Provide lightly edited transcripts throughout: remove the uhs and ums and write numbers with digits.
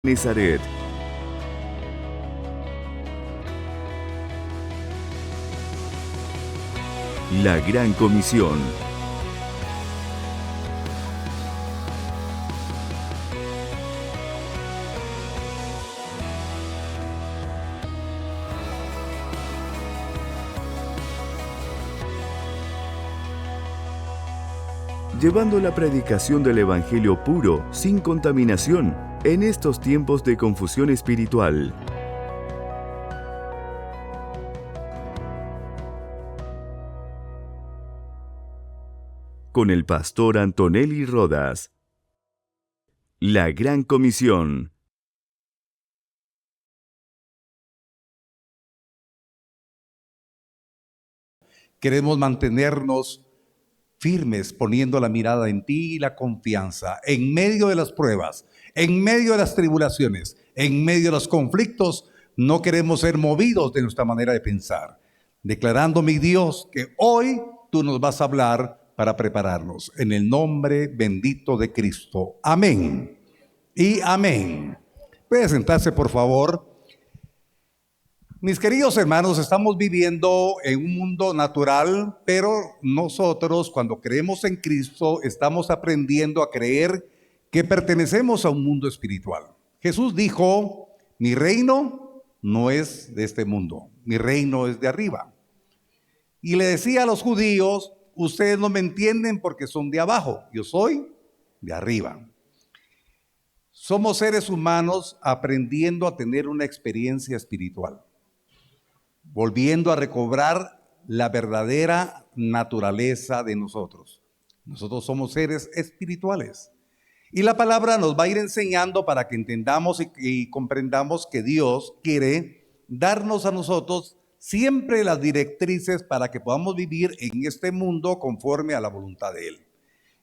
Nazaret. La Gran Comisión. Llevando la predicación del Evangelio puro, sin contaminación, en estos tiempos de confusión espiritual. Con el pastor Antonelli Rodas. La Gran Comisión. Queremos mantenernos firmes, poniendo la mirada en ti y la confianza, en medio de las pruebas, en medio de las tribulaciones, en medio de los conflictos. No queremos ser movidos de nuestra manera de pensar, declarando, mi Dios, que hoy tú nos vas a hablar para prepararnos, en el nombre bendito de Cristo. Amén y amén. Puede sentarse, por favor. Mis queridos hermanos, estamos viviendo en un mundo natural, pero nosotros, cuando creemos en Cristo, estamos aprendiendo a creer que pertenecemos a un mundo espiritual. Jesús dijo, mi reino no es de este mundo, mi reino es de arriba. Y le decía a los judíos, ustedes no me entienden porque son de abajo, yo soy de arriba. Somos seres humanos aprendiendo a tener una experiencia espiritual, volviendo a recobrar la verdadera naturaleza de nosotros. Nosotros somos seres espirituales. Y la palabra nos va a ir enseñando para que entendamos y comprendamos que Dios quiere darnos a nosotros siempre las directrices para que podamos vivir en este mundo conforme a la voluntad de Él.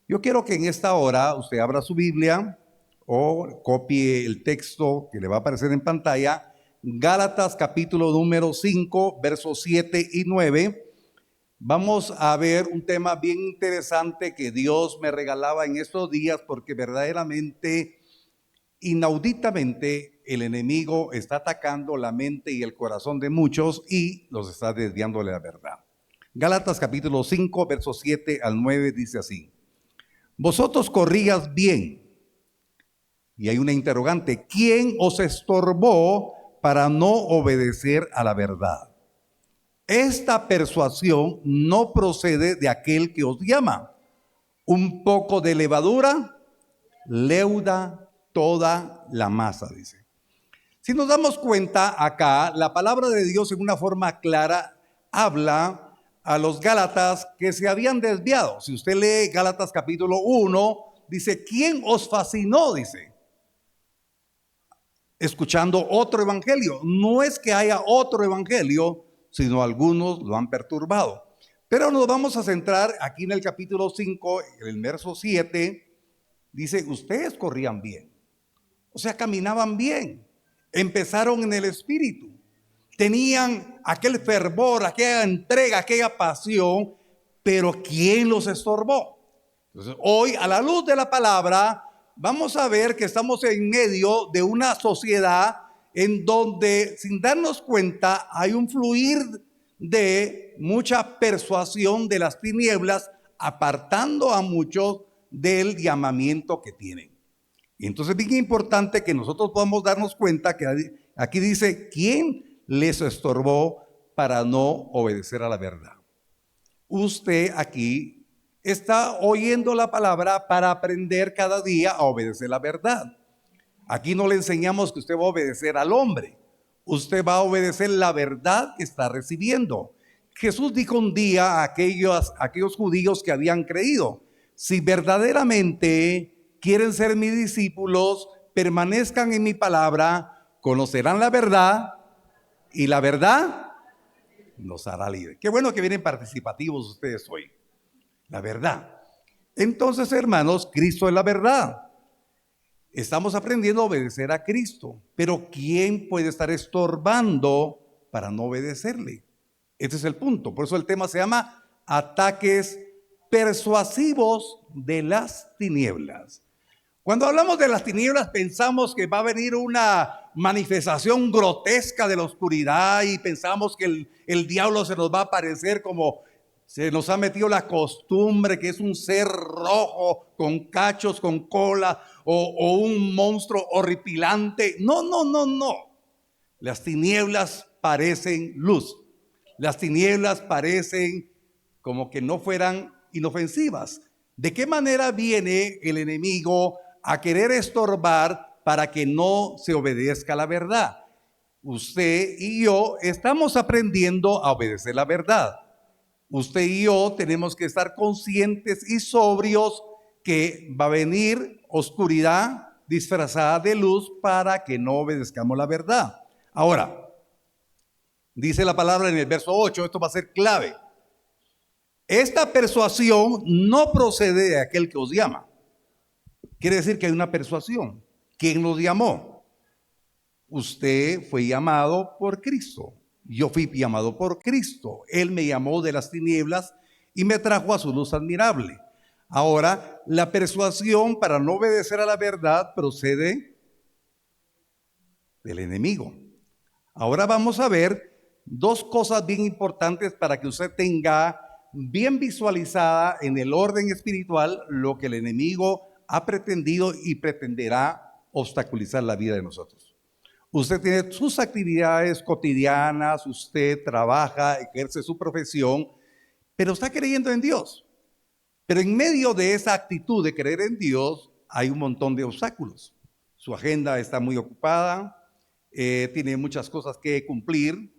Yo quiero que en esta hora usted abra su Biblia o copie el texto que le va a aparecer en pantalla, Gálatas capítulo número 5, versos 7 y 9. Vamos a ver un tema bien interesante que Dios me regalaba en estos días, porque verdaderamente, inauditamente, el enemigo está atacando la mente y el corazón de muchos y los está desviando de la verdad. Gálatas capítulo 5, versos 7 al 9 dice así: vosotros corrías bien. Y hay una interrogante: ¿quién os estorbó para no obedecer a la verdad? Esta persuasión no procede de aquel que os llama. Un poco de levadura leuda toda la masa, dice. Si nos damos cuenta acá, la palabra de Dios en una forma clara habla a los gálatas que se habían desviado. Si usted lee Gálatas capítulo 1, dice, ¿quién os fascinó? Dice, escuchando otro evangelio. No es que haya otro evangelio, sino algunos lo han perturbado. Pero nos vamos a centrar aquí en el capítulo 5, en el verso 7, dice, ustedes corrían bien, o sea, caminaban bien, empezaron en el Espíritu, tenían aquel fervor, aquella entrega, aquella pasión, pero ¿quién los estorbó? Entonces, hoy, a la luz de la palabra, vamos a ver que estamos en medio de una sociedad en donde, sin darnos cuenta, hay un fluir de mucha persuasión de las tinieblas, apartando a muchos del llamamiento que tienen. Y entonces es bien importante que nosotros podamos darnos cuenta que aquí dice, ¿quién les estorbó para no obedecer a la verdad? Usted aquí está oyendo la palabra para aprender cada día a obedecer la verdad. Aquí no le enseñamos que usted va a obedecer al hombre. Usted va a obedecer la verdad que está recibiendo. Jesús dijo un día a aquellos judíos que habían creído, si verdaderamente quieren ser mis discípulos, permanezcan en mi palabra, conocerán la verdad y la verdad nos hará libre. Qué bueno que vienen participativos ustedes hoy. La verdad. Entonces, hermanos, Cristo es la verdad. Estamos aprendiendo a obedecer a Cristo, pero ¿quién puede estar estorbando para no obedecerle? Este es el punto. Por eso el tema se llama ataques persuasivos de las tinieblas. Cuando hablamos de las tinieblas pensamos que va a venir una manifestación grotesca de la oscuridad y pensamos que el diablo se nos va a aparecer como se nos ha metido la costumbre, que es un ser rojo con cachos, con cola o un monstruo horripilante. No, no, no, no. Las tinieblas parecen luz. Las tinieblas parecen como que no fueran inofensivas. ¿De qué manera viene el enemigo a querer estorbar para que no se obedezca la verdad? Usted y yo estamos aprendiendo a obedecer la verdad. Usted y yo tenemos que estar conscientes y sobrios que va a venir oscuridad disfrazada de luz para que no obedezcamos la verdad. Ahora, dice la palabra en el verso 8, esto va a ser clave. Esta persuasión no procede de aquel que os llama. Quiere decir que hay una persuasión. ¿Quién nos llamó? Usted fue llamado por Cristo. Yo fui llamado por Cristo. Él me llamó de las tinieblas y me trajo a su luz admirable. Ahora, la persuasión para no obedecer a la verdad procede del enemigo. Ahora vamos a ver dos cosas bien importantes para que usted tenga bien visualizada en el orden espiritual lo que el enemigo ha pretendido y pretenderá obstaculizar la vida de nosotros. Usted tiene sus actividades cotidianas, usted trabaja, ejerce su profesión, pero está creyendo en Dios. Pero en medio de esa actitud de creer en Dios hay un montón de obstáculos. Su agenda está muy ocupada, tiene muchas cosas que cumplir.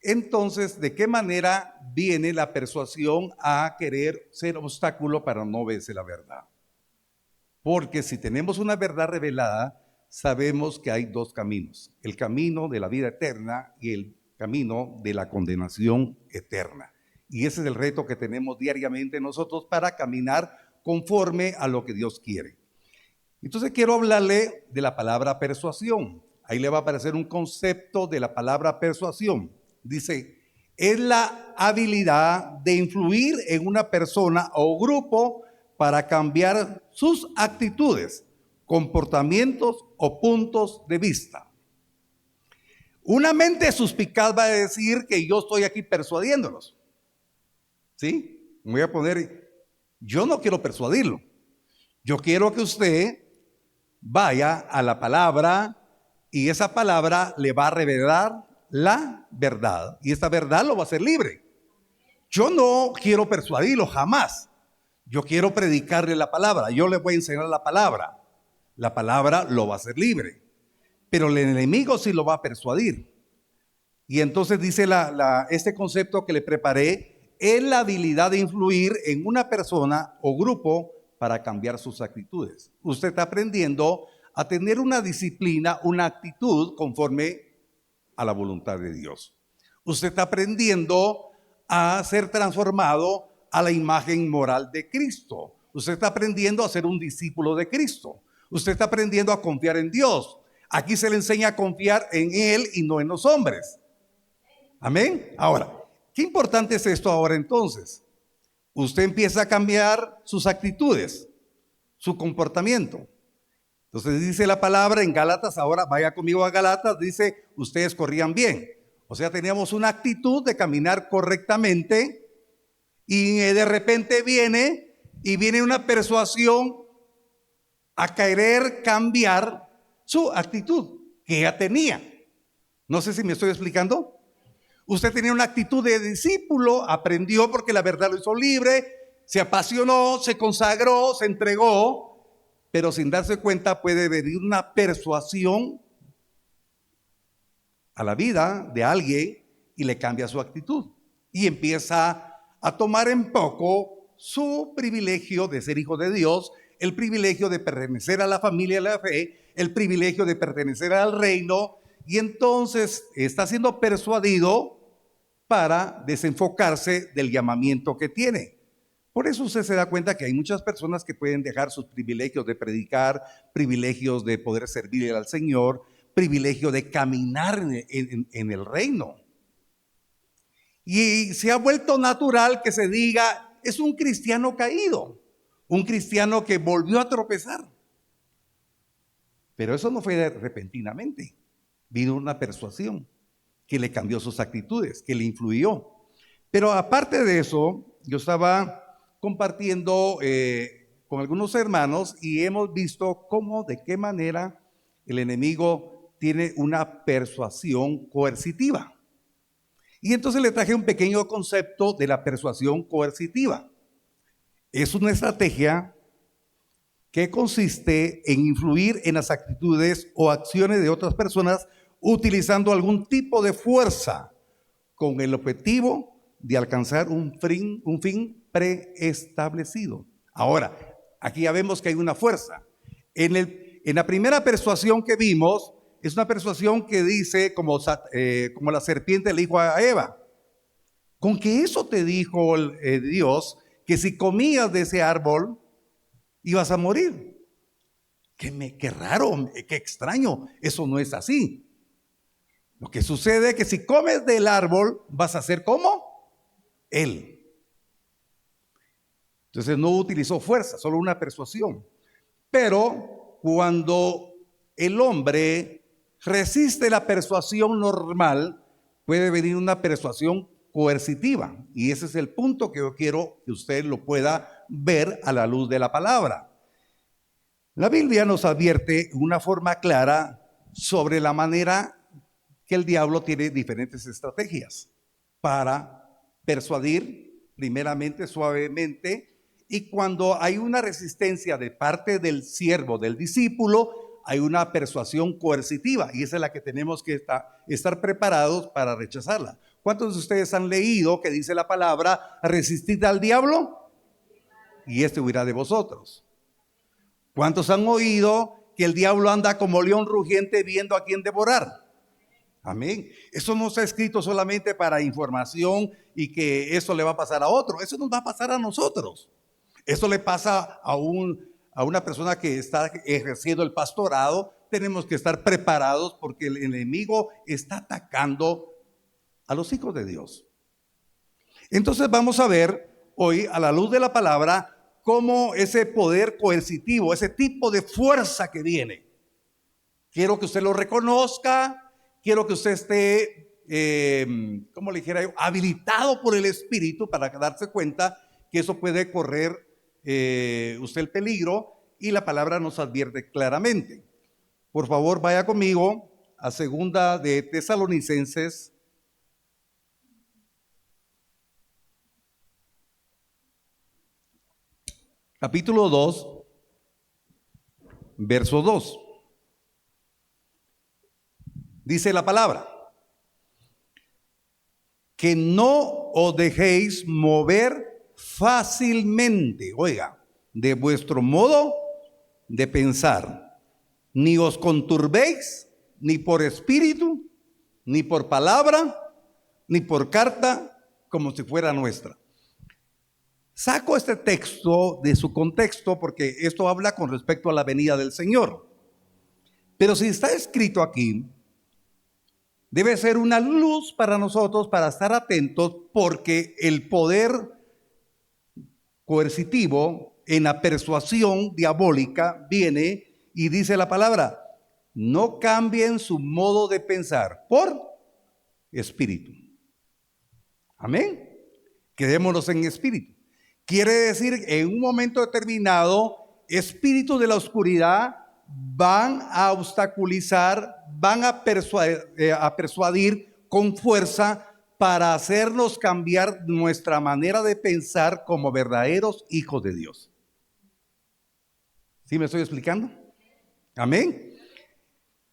Entonces, ¿de qué manera viene la persuasión a querer ser obstáculo para no obedecer la verdad? Porque si tenemos una verdad revelada, sabemos que hay dos caminos: el camino de la vida eterna y el camino de la condenación eterna. Y ese es el reto que tenemos diariamente nosotros para caminar conforme a lo que Dios quiere. Entonces quiero hablarle de la palabra persuasión. Ahí le va a aparecer un concepto de la palabra persuasión. Dice, es la habilidad de influir en una persona o grupo para cambiar sus actitudes, comportamientos o puntos de vista. Una mente suspicaz va a decir que yo estoy aquí persuadiéndolos. ¿Sí? Me voy a poner, yo no quiero persuadirlo. Yo quiero que usted vaya a la palabra y esa palabra le va a revelar la verdad. Y esta verdad lo va a hacer libre. Yo no quiero persuadirlo jamás. Yo quiero predicarle la palabra. Yo le voy a enseñar la palabra. La palabra lo va a hacer libre. Pero el enemigo sí lo va a persuadir. Y entonces dice este concepto que le preparé, es la habilidad de influir en una persona o grupo para cambiar sus actitudes. Usted está aprendiendo a tener una disciplina, una actitud conforme a la voluntad de Dios. Usted está aprendiendo a ser transformado a la imagen moral de Cristo. Usted está aprendiendo a ser un discípulo de Cristo. Usted está aprendiendo a confiar en Dios. Aquí se le enseña a confiar en Él y no en los hombres. Amén. Ahora, ¿qué importante es esto ahora entonces? Usted empieza a cambiar sus actitudes, su comportamiento. Entonces dice la palabra en Gálatas, ahora vaya conmigo a Gálatas, dice, ustedes corrían bien. O sea, teníamos una actitud de caminar correctamente y de repente viene una persuasión a querer cambiar su actitud que ya tenía. No sé si me estoy explicando. Usted tenía una actitud de discípulo, aprendió porque la verdad lo hizo libre, se apasionó, se consagró, se entregó, pero sin darse cuenta puede venir una persuasión a la vida de alguien y le cambia su actitud y empieza a tomar en poco su privilegio de ser hijo de Dios, el privilegio de pertenecer a la familia de la fe, el privilegio de pertenecer al reino, y entonces está siendo persuadido para desenfocarse del llamamiento que tiene. Por eso usted se da cuenta que hay muchas personas que pueden dejar sus privilegios de predicar, privilegios de poder servirle al Señor, privilegio de caminar en el reino. Y se ha vuelto natural que se diga, es un cristiano caído, un cristiano que volvió a tropezar. Pero eso no fue repentinamente. Vino una persuasión que le cambió sus actitudes, que le influyó. Pero aparte de eso, yo estaba compartiendo con algunos hermanos y hemos visto cómo, de qué manera el enemigo tiene una persuasión coercitiva. Y entonces le traje un pequeño concepto de la persuasión coercitiva. Es una estrategia que consiste en influir en las actitudes o acciones de otras personas utilizando algún tipo de fuerza con el objetivo de alcanzar un fin preestablecido. Ahora, aquí ya vemos que hay una fuerza. En la primera persuasión que vimos, es una persuasión que dice, como la serpiente le dijo a Eva, con que eso te dijo Dios, que si comías de ese árbol, ibas a morir. Qué raro, qué extraño, eso no es así. Lo que sucede es que si comes del árbol, vas a ser como él. Entonces no utilizó fuerza, solo una persuasión. Pero cuando el hombre resiste la persuasión normal, puede venir una persuasión coercitiva. Y ese es el punto que yo quiero que usted lo pueda ver a la luz de la palabra. La Biblia nos advierte de una forma clara sobre la manera que el diablo tiene diferentes estrategias para persuadir, primeramente suavemente, y cuando hay una resistencia de parte del siervo, del discípulo, hay una persuasión coercitiva, y esa es la que tenemos que estar preparados para rechazarla. ¿Cuántos de ustedes han leído que dice la palabra, resistid al diablo y este huirá de vosotros? ¿Cuántos han oído que el diablo anda como león rugiente viendo a quién devorar? Amén. Eso no está escrito solamente para información y que eso le va a pasar a otro. Eso nos va a pasar a nosotros. Eso le pasa a una persona que está ejerciendo el pastorado. Tenemos que estar preparados porque el enemigo está atacando a los hijos de Dios. Entonces vamos a ver hoy a la luz de la palabra cómo ese poder coercitivo, ese tipo de fuerza que viene. Quiero que usted lo reconozca. Quiero que usted esté, como le dijera yo, habilitado por el Espíritu para darse cuenta que eso puede correr usted el peligro, y la palabra nos advierte claramente. Por favor, vaya conmigo a segunda de Tesalonicenses, capítulo 2, verso 2. Dice la palabra, que no os dejéis mover fácilmente, oiga, de vuestro modo de pensar, ni os conturbéis, ni por espíritu, ni por palabra, ni por carta, como si fuera nuestra. Saco este texto de su contexto porque esto habla con respecto a la venida del Señor. Pero si está escrito aquí, debe ser una luz para nosotros para estar atentos, porque el poder coercitivo en la persuasión diabólica viene y dice la palabra, no cambien su modo de pensar por espíritu. Amén. Quedémonos en espíritu. Quiere decir, en un momento determinado, espíritus de la oscuridad van a obstaculizar, van a persuadir con fuerza para hacernos cambiar nuestra manera de pensar como verdaderos hijos de Dios. ¿Sí me estoy explicando? Amén.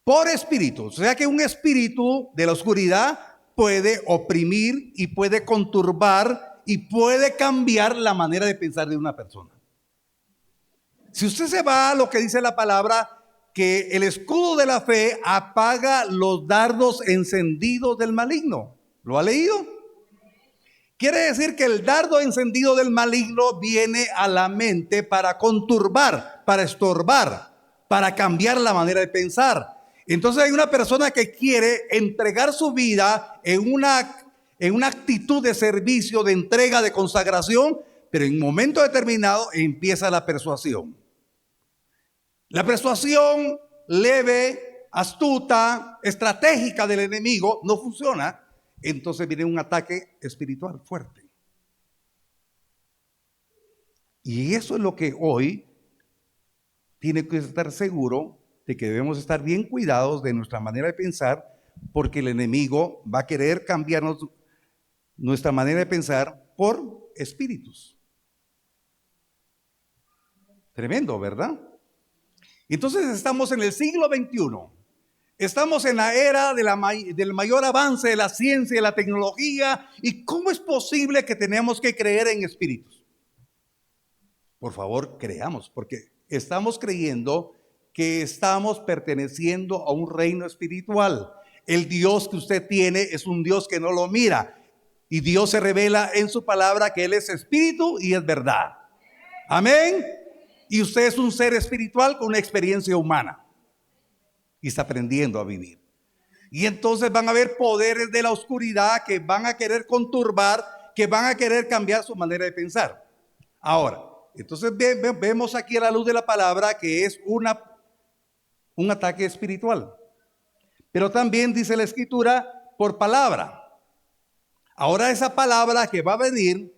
Por espíritu. O sea que un espíritu de la oscuridad puede oprimir y puede conturbar y puede cambiar la manera de pensar de una persona. Si usted se va a lo que dice la palabra, que el escudo de la fe apaga los dardos encendidos del maligno. ¿Lo ha leído? Quiere decir que el dardo encendido del maligno viene a la mente para conturbar, para estorbar, para cambiar la manera de pensar. Entonces hay una persona que quiere entregar su vida en una actitud de servicio, de entrega, de consagración, pero en un momento determinado empieza la persuasión. La persuasión leve, astuta, estratégica del enemigo no funciona, entonces viene un ataque espiritual fuerte. Y eso es lo que hoy tiene que estar seguro de que debemos estar bien cuidados de nuestra manera de pensar, porque el enemigo va a querer cambiarnos nuestra manera de pensar por espíritus. Tremendo, ¿verdad? Entonces estamos en el siglo XXI. Estamos en la era del mayor avance de la ciencia y de la tecnología. ¿Y cómo es posible que tenemos que creer en espíritus? Por favor, creamos, porque estamos creyendo que estamos perteneciendo a un reino espiritual. El Dios que usted tiene es un Dios que no lo mira. Y Dios se revela en su palabra que Él es espíritu y es verdad. Amén. Y usted es un ser espiritual con una experiencia humana. Y está aprendiendo a vivir. Y entonces van a haber poderes de la oscuridad que van a querer conturbar, que van a querer cambiar su manera de pensar. Ahora, entonces vemos aquí a la luz de la palabra que es un ataque espiritual. Pero también dice la Escritura por palabra. Ahora esa palabra que va a venir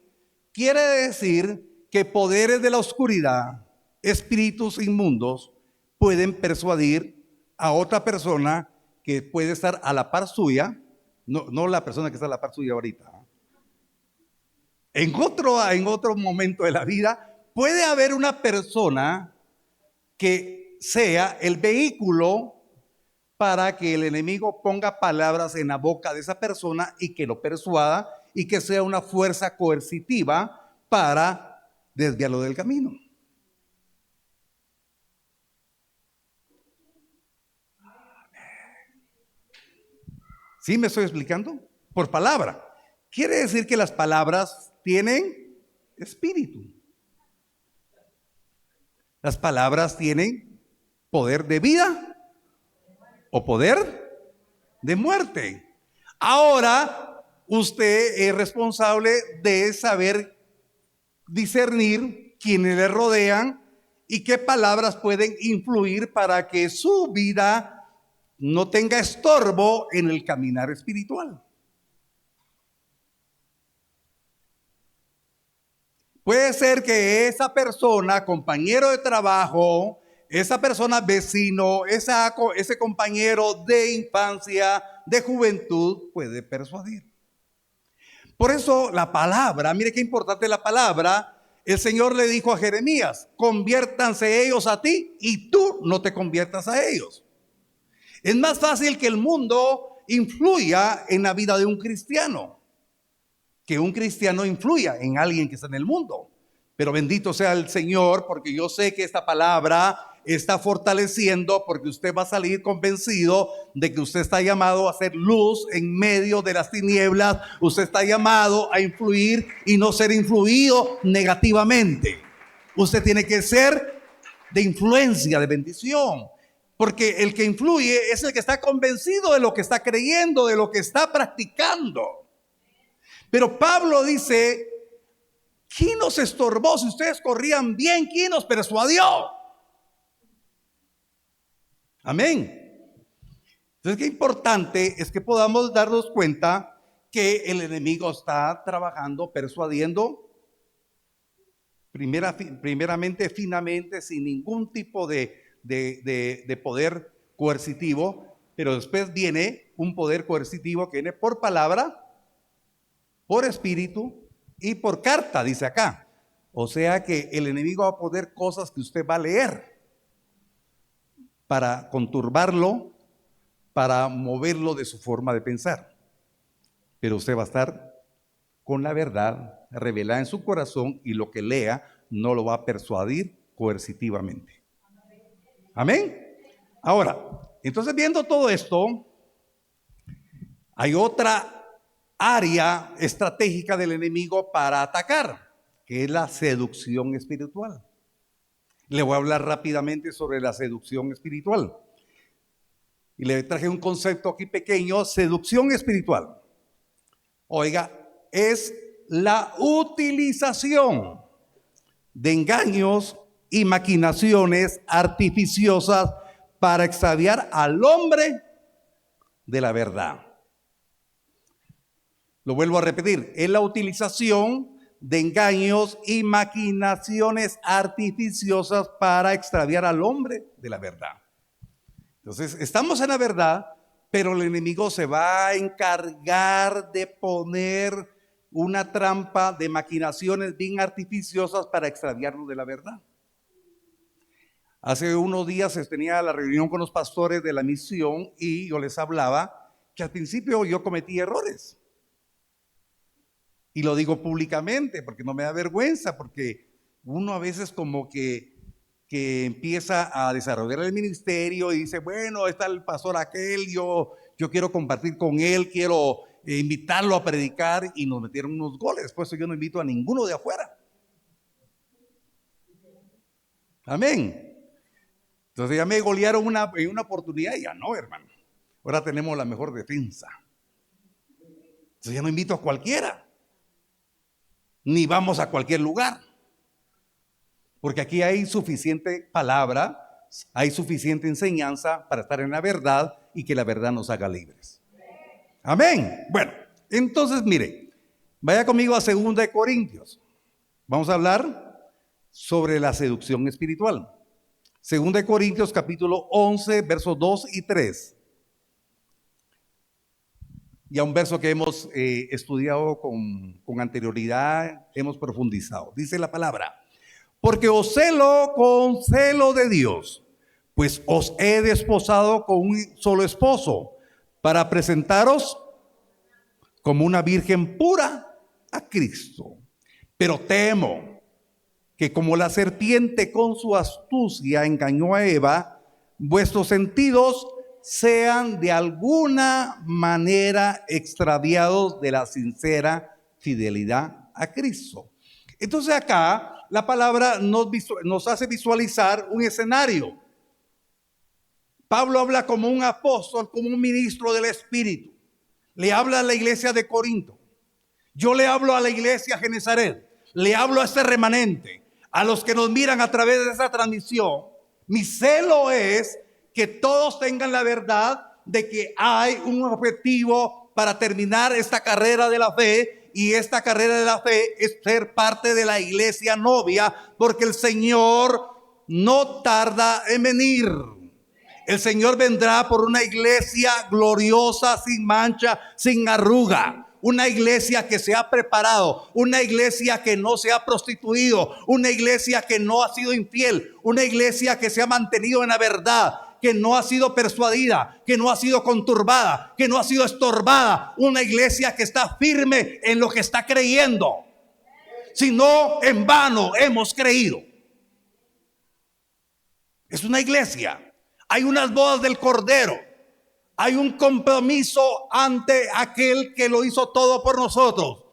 quiere decir que poderes de la oscuridad, espíritus inmundos, pueden persuadir a otra persona que puede estar a la par suya, no la persona que está a la par suya ahorita. En otro momento de la vida puede haber una persona que sea el vehículo para que el enemigo ponga palabras en la boca de esa persona y que lo persuada y que sea una fuerza coercitiva para desviarlo del camino. ¿Sí me estoy explicando? Por palabra. Quiere decir que las palabras tienen espíritu. Las palabras tienen poder de vida o poder de muerte. Ahora, usted es responsable de saber discernir quiénes le rodean y qué palabras pueden influir para que su vida no tenga estorbo en el caminar espiritual. Puede ser que esa persona, compañero de trabajo, esa persona vecino, ese compañero de infancia, de juventud, puede persuadir. Por eso la palabra, mire qué importante la palabra. El Señor le dijo a Jeremías: conviértanse ellos a ti y tú no te conviertas a ellos. Es más fácil que el mundo influya en la vida de un cristiano que un cristiano influya en alguien que está en el mundo. Pero bendito sea el Señor, porque yo sé que esta palabra está fortaleciendo, porque usted va a salir convencido de que usted está llamado a hacer luz en medio de las tinieblas. Usted está llamado a influir y no ser influido negativamente. Usted tiene que ser de influencia, de bendición, porque el que influye es el que está convencido de lo que está creyendo, de lo que está practicando. Pero Pablo dice: ¿quién nos estorbó? Si ustedes corrían bien, ¿quién nos persuadió? Amén. Entonces, qué importante es que podamos darnos cuenta que el enemigo está trabajando, persuadiendo, primeramente, finamente, sin ningún tipo de poder coercitivo, pero después viene un poder coercitivo que viene por palabra, por espíritu y por carta, dice acá. O sea que el enemigo va a poner cosas que usted va a leer para conturbarlo, para moverlo de su forma de pensar. Pero usted va a estar con la verdad revelada en su corazón, y lo que lea no lo va a persuadir coercitivamente. Amén. Ahora, entonces, viendo todo esto, hay otra área estratégica del enemigo para atacar, que es la seducción espiritual. Le voy a hablar rápidamente sobre la seducción espiritual. Y le traje un concepto aquí pequeño: seducción espiritual. Oiga, es la utilización de engaños y maquinaciones artificiosas para extraviar al hombre de la verdad. Lo vuelvo a repetir, es la utilización de engaños y maquinaciones artificiosas para extraviar al hombre de la verdad. Entonces, estamos en la verdad, pero el enemigo se va a encargar de poner una trampa de maquinaciones bien artificiosas para extraviarnos de la verdad. Hace unos días tenía la reunión con los pastores de la misión y yo les hablaba que al principio yo cometí errores. Y lo digo públicamente porque no me da vergüenza, porque uno a veces como que empieza a desarrollar el ministerio y dice, bueno, está el pastor aquel, yo quiero compartir con él, quiero invitarlo a predicar, y nos metieron unos goles. Por eso yo no invito a ninguno de afuera. Amén. Entonces ya me golearon en una oportunidad y ya no, hermano. Ahora tenemos la mejor defensa. Entonces ya no invito a cualquiera. Ni vamos a cualquier lugar. Porque aquí hay suficiente palabra, hay suficiente enseñanza para estar en la verdad y que la verdad nos haga libres. Amén. Bueno, entonces mire, vaya conmigo a 2 Corintios. Vamos a hablar sobre la seducción espiritual. 2 Corintios capítulo 11, versos 2 y 3. Ya un verso que hemos estudiado con anterioridad, hemos profundizado. Dice la palabra: porque os celo con celo de Dios, pues os he desposado con un solo esposo, para presentaros como una virgen pura a Cristo. Pero temo que como la serpiente con su astucia engañó a Eva, vuestros sentidos sean de alguna manera extraviados de la sincera fidelidad a Cristo. Entonces acá la palabra nos hace visualizar un escenario. Pablo habla como un apóstol, como un ministro del Espíritu. Le habla a la iglesia de Corinto. Yo le hablo a la iglesia Genezaret. Le hablo a este remanente, a los que nos miran a través de esta transmisión. Mi celo es que todos tengan la verdad de que hay un objetivo para terminar esta carrera de la fe, y esta carrera de la fe es ser parte de la iglesia novia, porque el Señor no tarda en venir. El Señor vendrá por una iglesia gloriosa, sin mancha, sin arruga. Una iglesia que se ha preparado, una iglesia que no se ha prostituido, una iglesia que no ha sido infiel, una iglesia que se ha mantenido en la verdad, que no ha sido persuadida, que no ha sido conturbada, que no ha sido estorbada. Una iglesia que está firme en lo que está creyendo. Si no, en vano hemos creído. Es una iglesia. Hay unas bodas del Cordero. Hay un compromiso ante aquel que lo hizo todo por nosotros.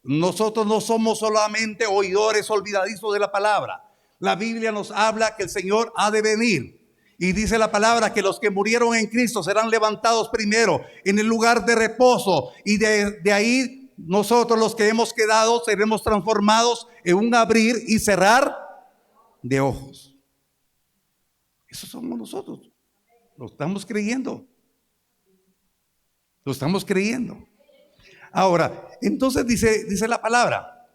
Nosotros no somos solamente oidores olvidadizos de la palabra. La Biblia nos habla que el Señor ha de venir. Y dice la palabra que los que murieron en Cristo serán levantados primero en el lugar de reposo. Y de ahí nosotros, los que hemos quedado, seremos transformados en un abrir y cerrar de ojos. Eso somos nosotros. Lo estamos creyendo. Lo estamos creyendo. Ahora, entonces dice la palabra: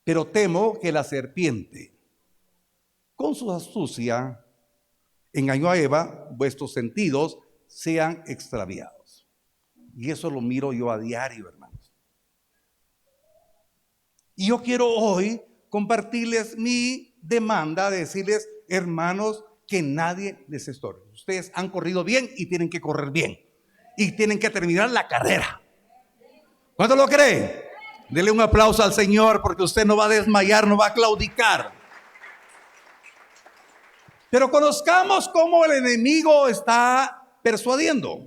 pero temo que la serpiente, con su astucia, engañó a Eva, vuestros sentidos sean extraviados. Y eso lo miro yo a diario, hermanos. Y yo quiero hoy compartirles mi demanda, de decirles, hermanos, que nadie les estorbe. Ustedes han corrido bien y tienen que correr bien. Y tienen que terminar la carrera. ¿Cuánto lo creen? Dele un aplauso al Señor, porque usted no va a desmayar, no va a claudicar. Pero conozcamos cómo el enemigo está persuadiendo.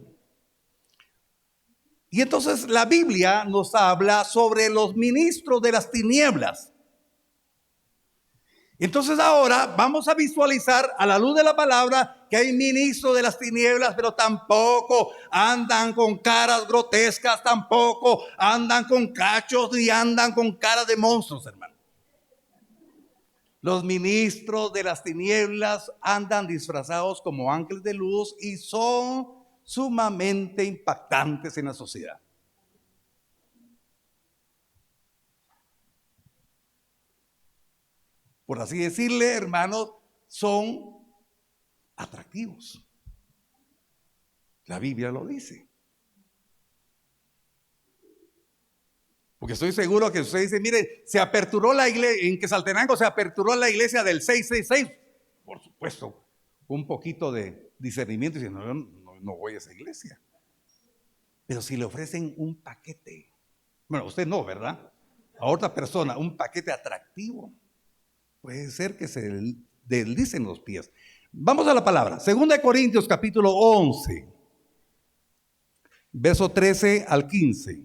Y entonces la Biblia nos habla sobre los ministros de las tinieblas. Entonces ahora vamos a visualizar a la luz de la palabra que hay ministros de las tinieblas, pero tampoco andan con caras grotescas, tampoco andan con cachos, ni andan con caras de monstruos, hermano. Los ministros de las tinieblas andan disfrazados como ángeles de luz y son sumamente impactantes en la sociedad. Por así decirle, hermanos, son atractivos. La Biblia lo dice. Porque estoy seguro que usted dice, mire, se aperturó la iglesia, en Quetzaltenango se aperturó la iglesia del 666. Por supuesto, un poquito de discernimiento y dice, no voy a esa iglesia. Pero si le ofrecen un paquete, bueno, usted no, ¿verdad? A otra persona, un paquete atractivo, puede ser que se deslicen los pies. Vamos a la palabra. 2 Corintios capítulo 11, verso 13 al 15.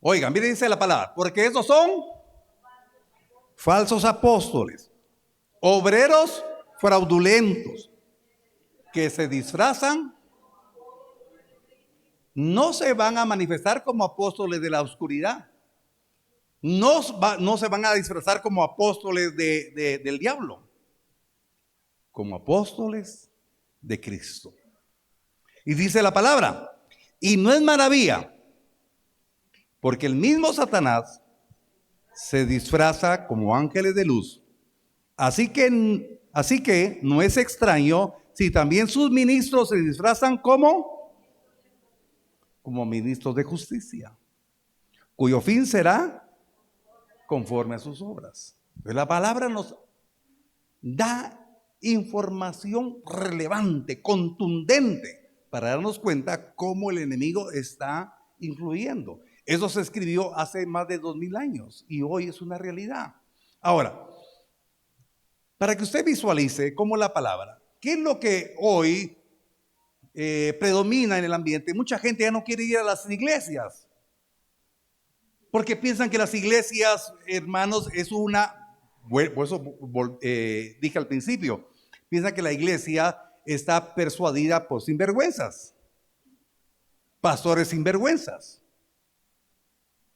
Oigan, miren, dice la palabra, porque esos son falsos apóstoles, obreros fraudulentos, que se disfrazan, no se van a manifestar como apóstoles de la oscuridad, no se van a disfrazar como apóstoles del diablo, como apóstoles de Cristo. Y dice la palabra, y no es maravilla, porque el mismo Satanás se disfraza como ángeles de luz. Así que no es extraño si también sus ministros se disfrazan como ministros de justicia, cuyo fin será conforme a sus obras. Pues la palabra nos da información relevante, contundente, para darnos cuenta cómo el enemigo está influyendo. Eso se escribió hace más de 2000 años y hoy es una realidad. Ahora, para que usted visualice cómo la palabra, ¿qué es lo que hoy predomina en el ambiente? Mucha gente ya no quiere ir a las iglesias porque piensan que las iglesias, hermanos, es una, por eso dije al principio, piensan que la iglesia está persuadida por sinvergüenzas, pastores sinvergüenzas.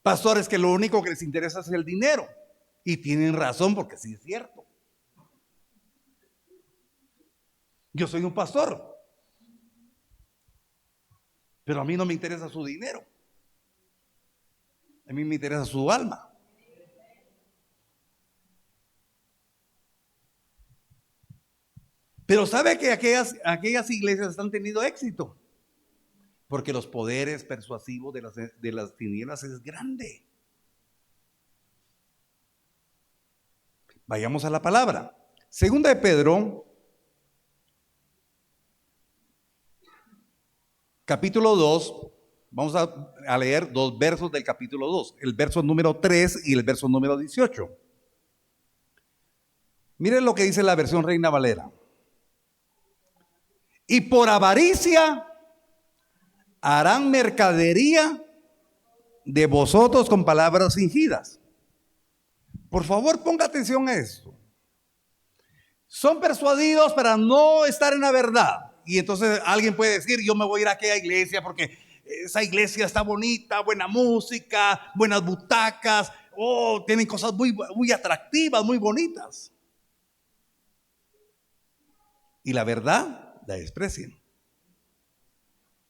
Pastores que lo único que les interesa es el dinero. Y tienen razón porque sí es cierto. Yo soy un pastor, pero a mí no me interesa su dinero. A mí me interesa su alma. Pero ¿sabe que aquellas iglesias están teniendo éxito? Porque los poderes persuasivos de las tinieblas es grande. Vayamos a la palabra. 2 de Pedro, capítulo 2. Vamos a leer 2 versos del capítulo 2. El verso número 3 y el verso número 18. Miren lo que dice la versión Reina Valera. Y por avaricia harán mercadería de vosotros con palabras fingidas. Por favor, ponga atención a esto. Son persuadidos para no estar en la verdad. Y entonces alguien puede decir, yo me voy a ir a aquella iglesia porque esa iglesia está bonita, buena música, buenas butacas, tienen cosas muy atractivas, muy bonitas. Y la verdad la desprecian.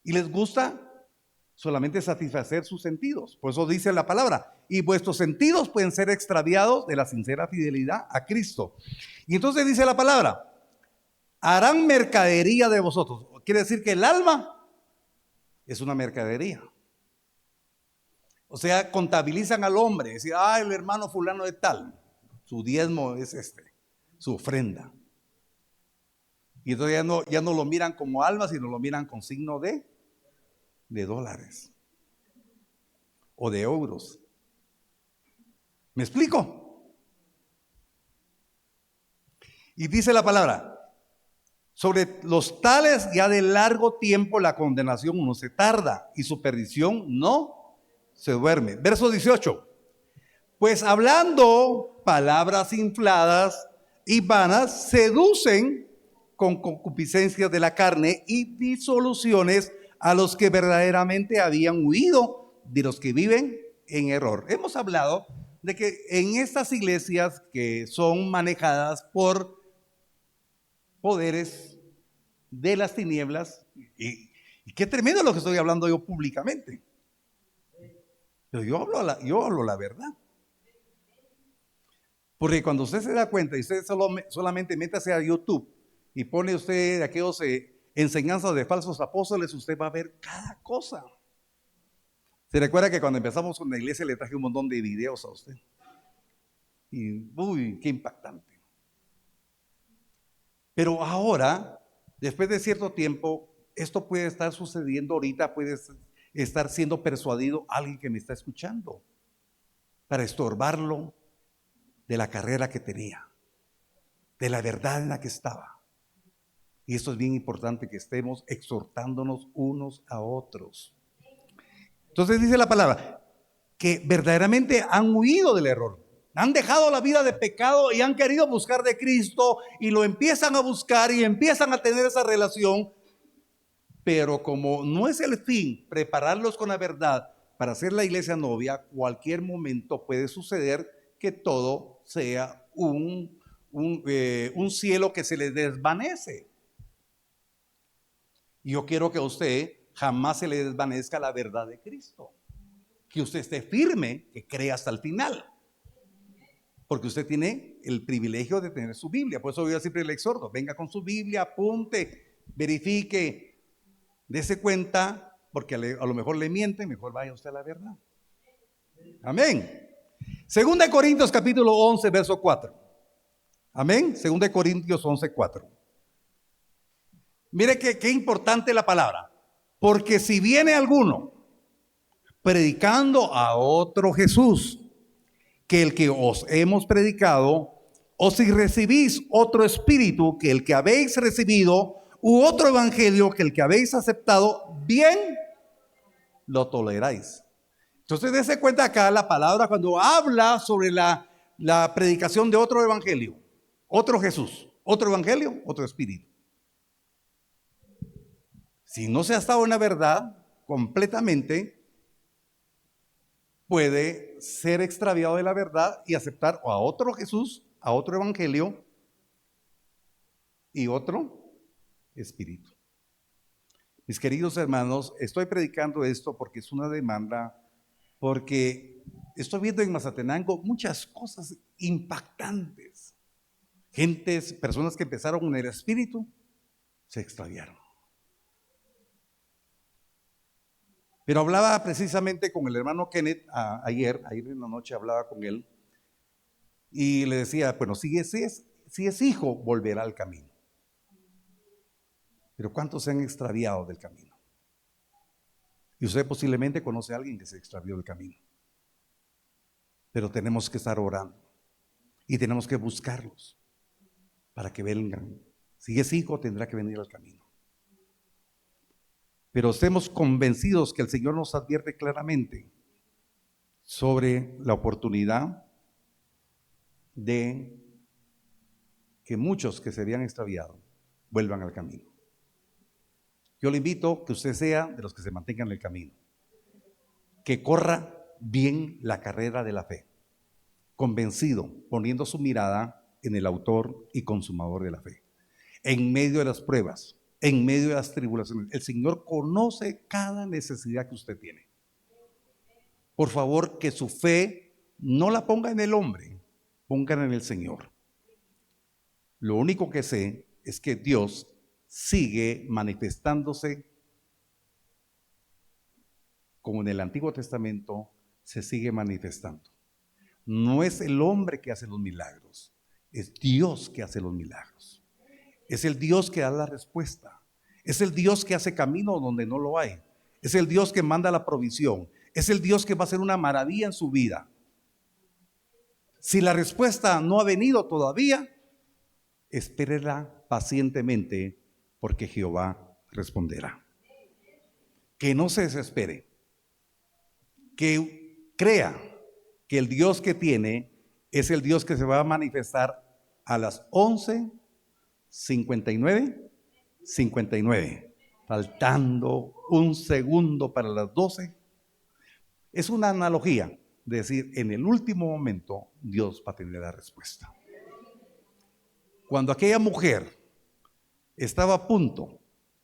Y les gusta solamente satisfacer sus sentidos. Por eso dice la palabra, y vuestros sentidos pueden ser extraviados de la sincera fidelidad a Cristo. Y entonces dice la palabra, harán mercadería de vosotros. Quiere decir que el alma es una mercadería. O sea, contabilizan al hombre, decir, el hermano fulano de tal, su diezmo es su ofrenda. Y entonces ya no lo miran como alma, sino lo miran con signo de dólares o de euros. ¿Me explico? Y dice la palabra, sobre los tales ya de largo tiempo la condenación no se tarda y su perdición no se duerme. Verso 18. Pues hablando palabras infladas y vanas, seducen con concupiscencias de la carne y disoluciones a los que verdaderamente habían huido de los que viven en error. Hemos hablado de que en estas iglesias que son manejadas por poderes de las tinieblas, y qué tremendo lo que estoy hablando yo públicamente, pero yo hablo la verdad. Porque cuando usted se da cuenta y usted solamente métase a YouTube y pone usted aquellos enseñanzas de falsos apóstoles, usted va a ver cada cosa. ¿Se recuerda que cuando empezamos con la iglesia le traje un montón de videos a usted? Y uy, qué impactante. Pero ahora, después de cierto tiempo, esto puede estar sucediendo ahorita, puede estar siendo persuadido alguien que me está escuchando para estorbarlo de la carrera que tenía, de la verdad en la que estaba. Y esto es bien importante, que estemos exhortándonos unos a otros. Entonces dice la palabra que verdaderamente han huido del error, han dejado la vida de pecado y han querido buscar de Cristo y lo empiezan a buscar y empiezan a tener esa relación, pero como no es el fin prepararlos con la verdad para hacer la iglesia novia, cualquier momento puede suceder que todo sea un cielo que se le desvanece. Y yo quiero que a usted jamás se le desvanezca la verdad de Cristo, que usted esté firme, que crea hasta el final, porque usted tiene el privilegio de tener su Biblia. Por eso yo siempre le exhorto: venga con su Biblia, apunte, verifique, dése cuenta, porque a lo mejor le mienten, mejor vaya usted a la verdad. Amén. 2 Corintios capítulo 11, verso 4. Amén. 2 Corintios 11, 4. Mire qué importante la palabra. Porque si viene alguno predicando a otro Jesús que el que os hemos predicado, o si recibís otro espíritu que el que habéis recibido, u otro evangelio que el que habéis aceptado, bien lo toleráis. Entonces dése cuenta acá la palabra cuando habla sobre la predicación de otro evangelio, otro Jesús, otro evangelio, otro espíritu. Si no se ha estado en la verdad completamente, puede ser extraviado de la verdad y aceptar a otro Jesús, a otro evangelio y otro espíritu. Mis queridos hermanos, estoy predicando esto porque es una demanda, porque estoy viendo en Mazatenango muchas cosas impactantes. Personas que empezaron en el espíritu, se extraviaron. Pero hablaba precisamente con el hermano Kenneth ayer en la noche hablaba con él y le decía, bueno, si es hijo, volverá al camino. Pero ¿cuántos se han extraviado del camino? Y usted posiblemente conoce a alguien que se extravió del camino. Pero tenemos que estar orando y tenemos que buscarlos para que vengan. Si es hijo, tendrá que venir al camino. Pero estemos convencidos que el Señor nos advierte claramente sobre la oportunidad de que muchos que se habían extraviado vuelvan al camino. Yo le invito a que usted sea de los que se mantengan en el camino, que corra bien la carrera de la fe, convencido, poniendo su mirada en el autor y consumador de la fe. En medio de las pruebas, en medio de las tribulaciones, el Señor conoce cada necesidad que usted tiene. Por favor, que su fe no la ponga en el hombre, póngala en el Señor. Lo único que sé es que Dios sigue manifestándose como en el Antiguo Testamento se sigue manifestando. No es el hombre que hace los milagros, es Dios que hace los milagros. Es el Dios que da la respuesta. Es el Dios que hace camino donde no lo hay. Es el Dios que manda la provisión. Es el Dios que va a hacer una maravilla en su vida. Si la respuesta no ha venido todavía, espérela pacientemente, porque Jehová responderá. Que no se desespere. Que crea que el Dios que tiene es el Dios que se va a manifestar a las 11:59. ¿Está faltando un segundo para las 12. Es una analogía de decir, en el último momento Dios va a tener la respuesta. Cuando aquella mujer estaba a punto,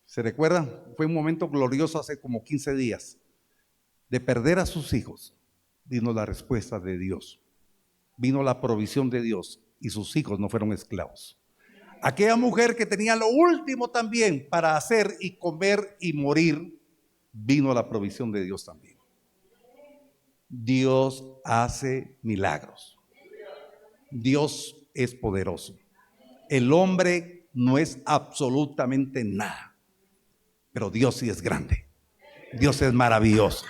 ¿se recuerdan? Fue un momento glorioso hace como 15 días, de perder a sus hijos. Vino la respuesta de Dios, vino la provisión de Dios y sus hijos no fueron esclavos. Aquella mujer que tenía lo último también para hacer y comer y morir, vino la provisión de Dios también. Dios hace milagros. Dios es poderoso. El hombre no es absolutamente nada, pero Dios sí es grande. Dios es maravilloso.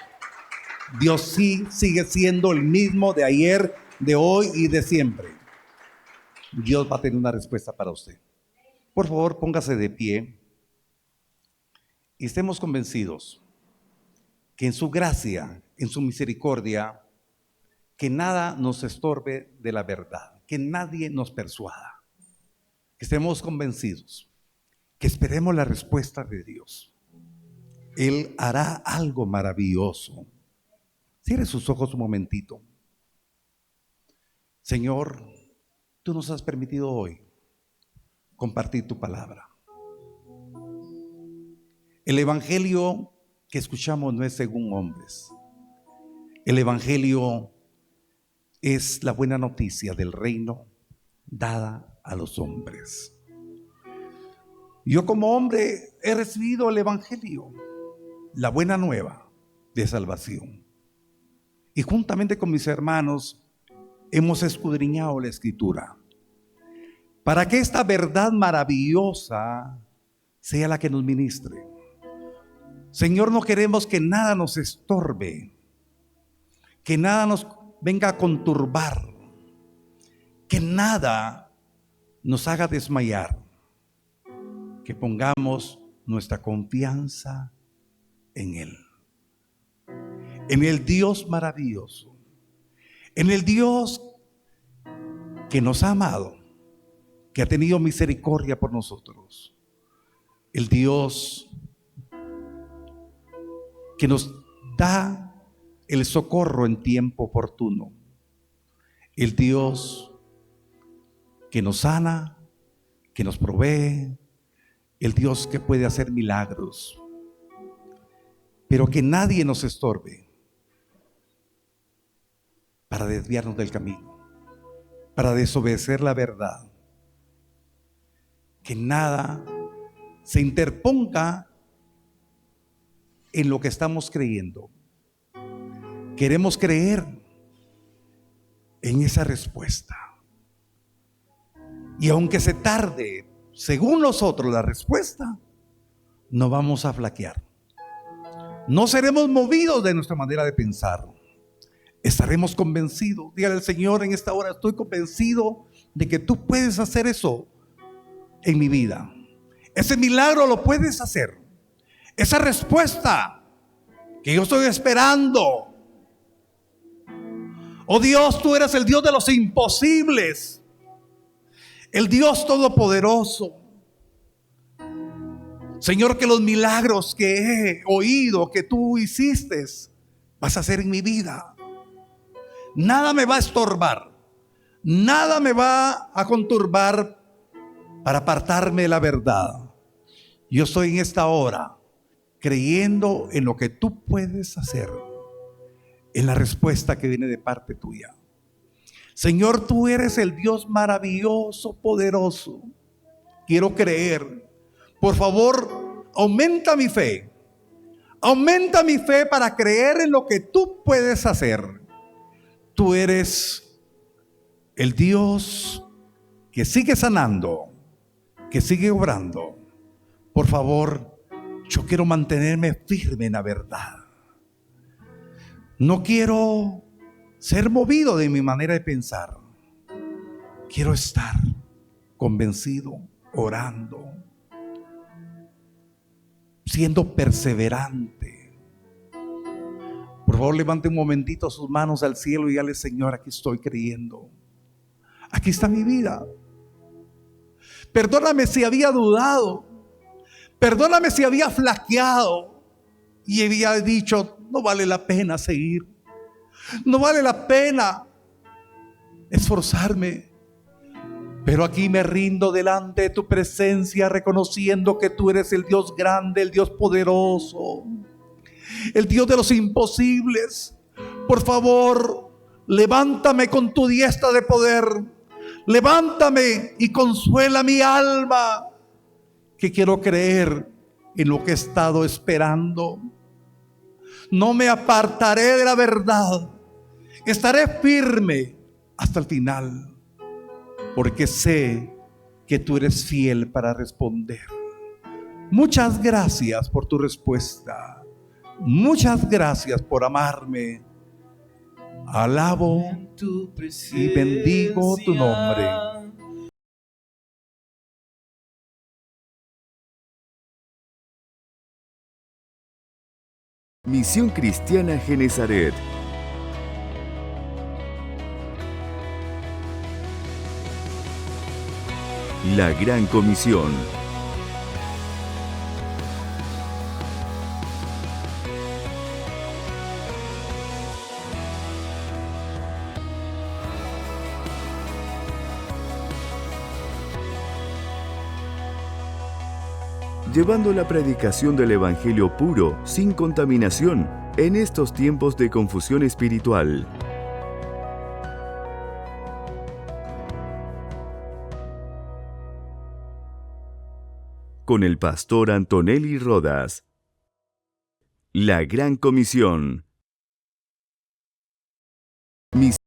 Dios sí sigue siendo el mismo de ayer, de hoy y de siempre. Dios va a tener una respuesta para usted. Por favor, póngase de pie y estemos convencidos que en su gracia, en su misericordia, que nada nos estorbe de la verdad, que nadie nos persuada, que estemos convencidos, que esperemos la respuesta de Dios. Él hará algo maravilloso. Cierre sus ojos un momentito. Señor, tú nos has permitido hoy compartir tu palabra. El evangelio que escuchamos no es según hombres. El evangelio es la buena noticia del reino dada a los hombres. Yo como hombre he recibido el evangelio, la buena nueva de salvación. Y juntamente con mis hermanos hemos escudriñado la escritura para que esta verdad maravillosa sea la que nos ministre. Señor, no queremos que nada nos estorbe, que nada nos venga a conturbar, que nada nos haga desmayar, que pongamos nuestra confianza en Él, en el Dios maravilloso, en el Dios que nos ha amado, que ha tenido misericordia por nosotros, el Dios que nos da el socorro en tiempo oportuno, el Dios que nos sana, que nos provee, el Dios que puede hacer milagros, pero que nadie nos estorbe para desviarnos del camino, para desobedecer la verdad, que nada se interponga en lo que estamos creyendo. Queremos creer en esa respuesta. Y aunque se tarde, según nosotros, la respuesta, no vamos a flaquear. No seremos movidos de nuestra manera de pensar. Estaremos convencidos. Dígale al Señor en esta hora: estoy convencido de que tú puedes hacer eso en mi vida. Ese milagro lo puedes hacer. Esa respuesta que yo estoy esperando. Oh Dios, tú eres el Dios de los imposibles, el Dios todopoderoso. Señor, que los milagros que he oído que tú hiciste, vas a hacer en mi vida. Nada me va a estorbar, nada me va a conturbar para apartarme de la verdad. Yo estoy en esta hora creyendo en lo que tú puedes hacer, en la respuesta que viene de parte tuya. Señor, tú eres el Dios maravilloso, poderoso. Quiero creer. Por favor, aumenta mi fe. Aumenta mi fe para creer en lo que tú puedes hacer. Tú eres el Dios que sigue sanando, que sigue obrando. Por favor, yo quiero mantenerme firme en la verdad. No quiero ser movido de mi manera de pensar. Quiero estar convencido, orando, siendo perseverante. Por favor, levante un momentito sus manos al cielo y dígale: Señor, aquí estoy creyendo. Aquí está mi vida. Perdóname si había dudado. Perdóname si había flaqueado y había dicho, no vale la pena seguir. No vale la pena esforzarme. Pero aquí me rindo delante de tu presencia, reconociendo que tú eres el Dios grande, el Dios poderoso, el Dios de los imposibles. Por favor, levántame con tu diestra de poder. Levántame y consuela mi alma, que quiero creer en lo que he estado esperando. No me apartaré de la verdad. Estaré firme hasta el final, porque sé que tú eres fiel para responder. Muchas gracias por tu respuesta. Muchas gracias por amarme. Alabo y bendigo tu nombre. Misión Cristiana Genezaret. La Gran Comisión. Llevando la predicación del Evangelio puro, sin contaminación, en estos tiempos de confusión espiritual. Con el pastor Antonelli Rodas. La Gran Comisión.